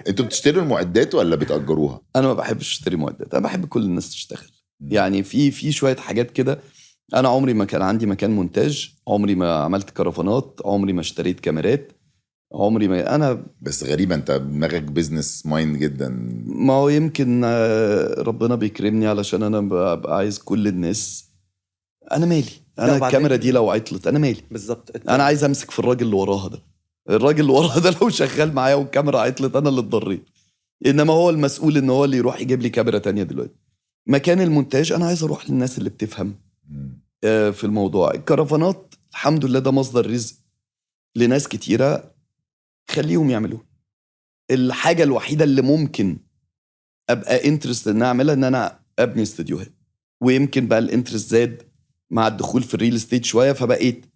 انتوا بتشتروا المعدات ولا بتأجروها؟ انا ما بحبش اشتري معدات، انا بحب كل الناس تشتغل. يعني في شويه حاجات كده. انا عمري ما كان عندي مكان مونتاج، عمري ما عملت كرفانات، عمري ما اشتريت كاميرات، عمري ما انا. بس غريبة، انت دماغك بيزنس مايند جدا. ما هو يمكن ربنا بيكرمني علشان انا ببقى عايز كل الناس. انا مالي، لا انا الكاميرا وبعدين دي لو عطلت انا مالي. بالظبط انا عايز امسك في الراجل اللي وراها ده. الراجل اللي وراها ده لو شغال معايا والكاميرا عطلت انا اللي اتضريت، انما هو المسؤول ان هو اللي يروح يجيب لي كاميرا تانية. دلوقتي مكان المونتاج انا عايز اروح للناس اللي بتفهم في الموضوع. الكرفانات الحمد لله ده مصدر رزق لناس كتيرة، خليهم يعملوه. الحاجة الوحيدة اللي ممكن ابقى انترست ان اعملها ان انا ابني استوديوهات، ويمكن بقى الانترست زاد مع الدخول في الريل استيت شوية، فبقيت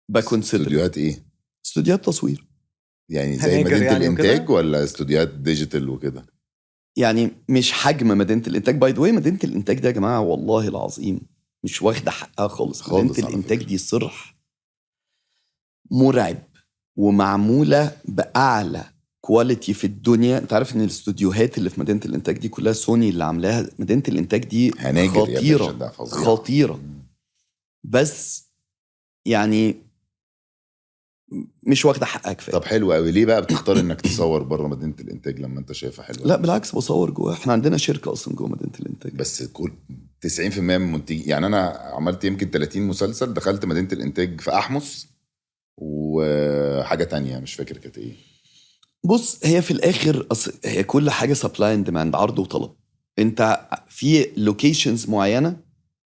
بكونسيدر. استوديوهات ايه؟ استوديوهات تصوير، يعني زي هناجر مدينة يعني الانتاج وكده؟ ولا استوديوهات ديجيتال وكده؟ يعني مش حجم مدينة الانتاج. باي ذا واي مدينة الانتاج ده يا جماعة والله العظيم مش واخدة حقها خالص. خالص مدينة على الانتاج فكرة. دي صرح مرعب، ومعمولة بأعلى كواليتي في الدنيا. انت عارف ان الاستوديوهات اللي في مدينة الانتاج دي كلها سوني اللي عاملاها. مدينة الانتاج دي هناجر يا باشا، خطيرة ده فظيع. خطيرة. بس يعني مش واخدة حقها كفاية. طب حلو قوي، ليه بقى بتختار انك تصور بره مدينة الانتاج لما انت شايفها حلوه؟ لا بالعكس، بصور جوه. احنا عندنا شركة اصلا جوه مدينة الانتاج. بس كل 90% من المنتجين، يعني انا عملت يمكن 30 مسلسل، دخلت مدينة الانتاج في احمس وحاجة تانية مش فاكر كانت ايه. بص، هي في الاخر هي كل حاجه سبلاي اند ديماند، عرض وطلب. انت في لوكيشنز معينه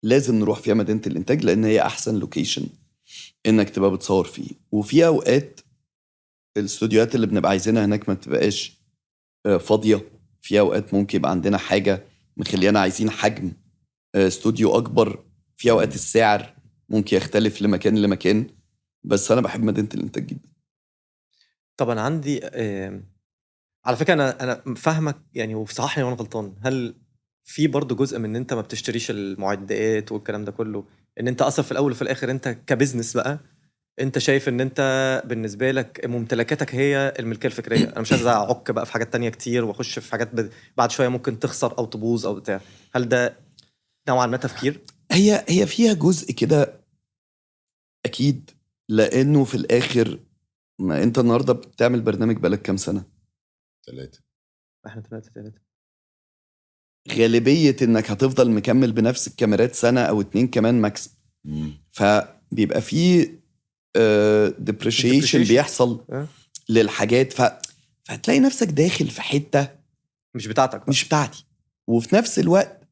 لازم نروح فيها مدينه الانتاج لان هي احسن لوكيشن انك تبقى بتصور فيه. وفي اوقات الاستوديوهات اللي بنبقى عايزينها هناك ما بتبقاش فاضيه. في اوقات ممكن يبقى عندنا حاجه مخلينا عايزين حجم استوديو اكبر. في اوقات السعر ممكن يختلف لمكان لمكان. بس انا بحب مدينه الانتاج جدا. طب انا عندي على فكره انا فاهمك يعني، وصححني وانا غلطان. هل في برضه جزء من ان انت ما بتشتريش المعدات والكلام ده كله، ان انت اصلا في الاول وفي الاخر انت كبزنس بقى، انت شايف ان انت بالنسبه لك ممتلكاتك هي الملكيه الفكريه؟ انا مش عايز اعك بقى في حاجات تانية كتير واخش في حاجات بعد شويه ممكن تخسر او تبوظ او بتاع. هل ده نوعا ما تفكير؟ هي فيها جزء كده اكيد، لانه في الاخر ما انت النهارده بتعمل برنامج بقالك كام سنه؟ 3. احنا ثلاثه. غالبيه انك هتفضل مكمل بنفس الكاميرات سنه او اتنين كمان ماكس. فبيبقى فيه ديبريشيشن بيحصل للحاجات. فهتلاقي نفسك داخل في حته مش بتاعتك بقى. مش بتاعتي. وفي نفس الوقت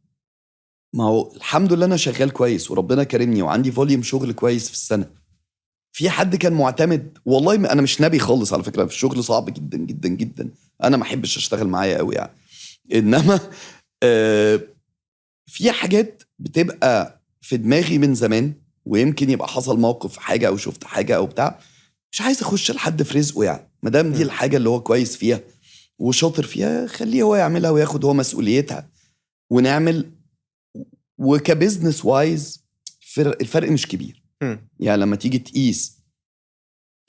ما هو الحمد لله انا شغال كويس وربنا كرمني وعندي فوليوم شغل كويس في السنه. في حد كان معتمد، والله انا مش نبي خالص على فكره، في الشغل صعب جدا جدا جدا. انا ما احبش اشتغل معايا قوي يعني. انما في حاجات بتبقى في دماغي من زمان، ويمكن يبقى حصل موقف في حاجه او شفت حاجه او بتاع، مش عايز اخش لحد في رزقه. يعني ما دام دي الحاجه اللي هو كويس فيها وشاطر فيها، خليه هو يعملها وياخد هو مسؤوليتها ونعمل. وكبزنس وايز الفرق مش كبير. يعني لما تيجي تقيس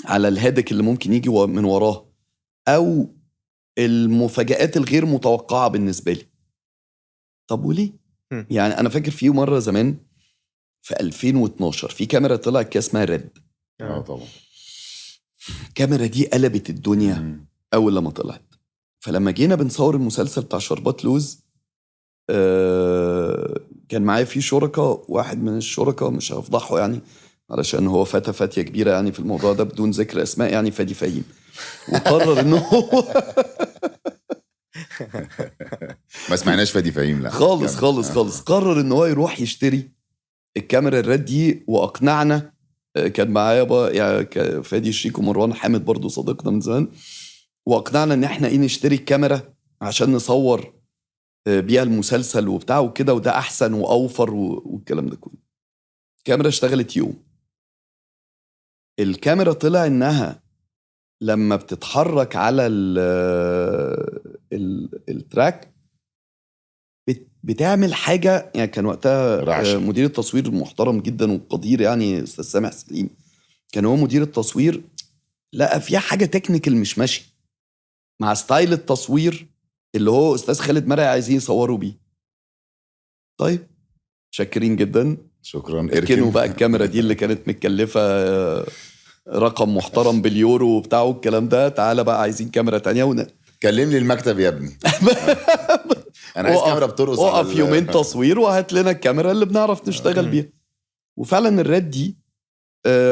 على الهدك اللي ممكن يجي من وراه او المفاجآت الغير متوقعة بالنسبة لي، طب وليه؟ يعني انا فاكر في مرة زمان في 2012 في كاميرا طلعت كده اسمها ريد. طبعا الكاميرا دي قلبت الدنيا اول لما طلعت. فلما جينا بنصور المسلسل بتاع شربات لوز، كان معايا فيه شركاء. واحد من الشركاء مش هفضحه يعني علشان هو فتى فاتية كبيرة يعني في الموضوع ده بدون ذكر اسماء، يعني فادي فهيم. وقرر انه هو ما سمعناش فادي فهيم، لا خالص خالص خالص. قرر ان هو يروح يشتري الكاميرا الريد دي واقنعنا. كان معايا بقى يعني فادي الشيك ومروان حامد برضو صديقنا من زمان، واقنعنا ان احنا نشتري الكاميرا عشان نصور بيها المسلسل وبتاع وكده، وده احسن واوفر والكلام ده كله. الكاميرا اشتغلت يوم. الكاميرا طلع انها لما بتتحرك على التراك بتعمل حاجة. يعني كان وقتها رعشة. مدير التصوير محترم جدا وقدير يعني استاذ سامح سليم، كان هو مدير التصوير. لقى فيها حاجة تكنيكال مش ماشي. مع ستايل التصوير اللي هو استاذ خالد مرعي عايزين يصوروا بيه. طيب شاكرين جدا، شكرا. اركنوا بقى الكاميرا دي اللي كانت متكلفه رقم محترم باليورو وبتاعه الكلام ده، تعالى بقى عايزين كاميرا تانية كلم لي المكتب يا ابني. انا عايز كاميرا بترقص على وقف يومين تصوير وهات لنا الكاميرا اللي بنعرف نشتغل بيها. وفعلا الريد دي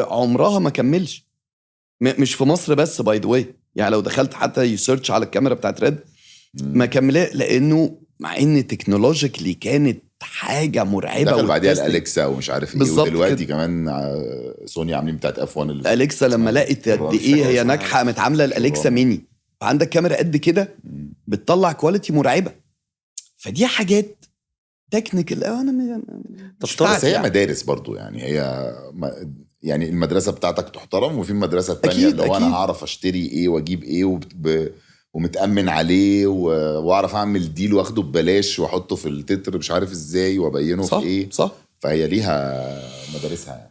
عمرها ما كملش، مش في مصر بس باي ذا واي، يعني لو دخلت حتى يسيرش على الكاميرا بتاعت ريد ما كملها، لانه مع ان تكنولوجيكلي كانت حاجه مرعبه. دخل بعديها الاليكسا ومش عارف ايه، ودلوقتي كده. كمان سوني عاملين بتاعت اف 1 الاليكسا لما لقيت قد ايه هي ناجحه قامت عامله الاليكسا ميني، فعندك كاميرا قد كده بتطلع كواليتي مرعبه. فدي حاجات تكنيكال. انا طب بس هي مدارس برضو، يعني هي يعني المدرسه بتاعتك تحترم، وفي المدرسه الثانيه اللي هو انا هعرف اشتري ايه واجيب ايه ومتامن عليه واعرف اعمل ديل واخده ببلاش واحطه في التتر مش عارف ازاي وابينه صح في ايه. صح. فهي ليها مدارسها يعني.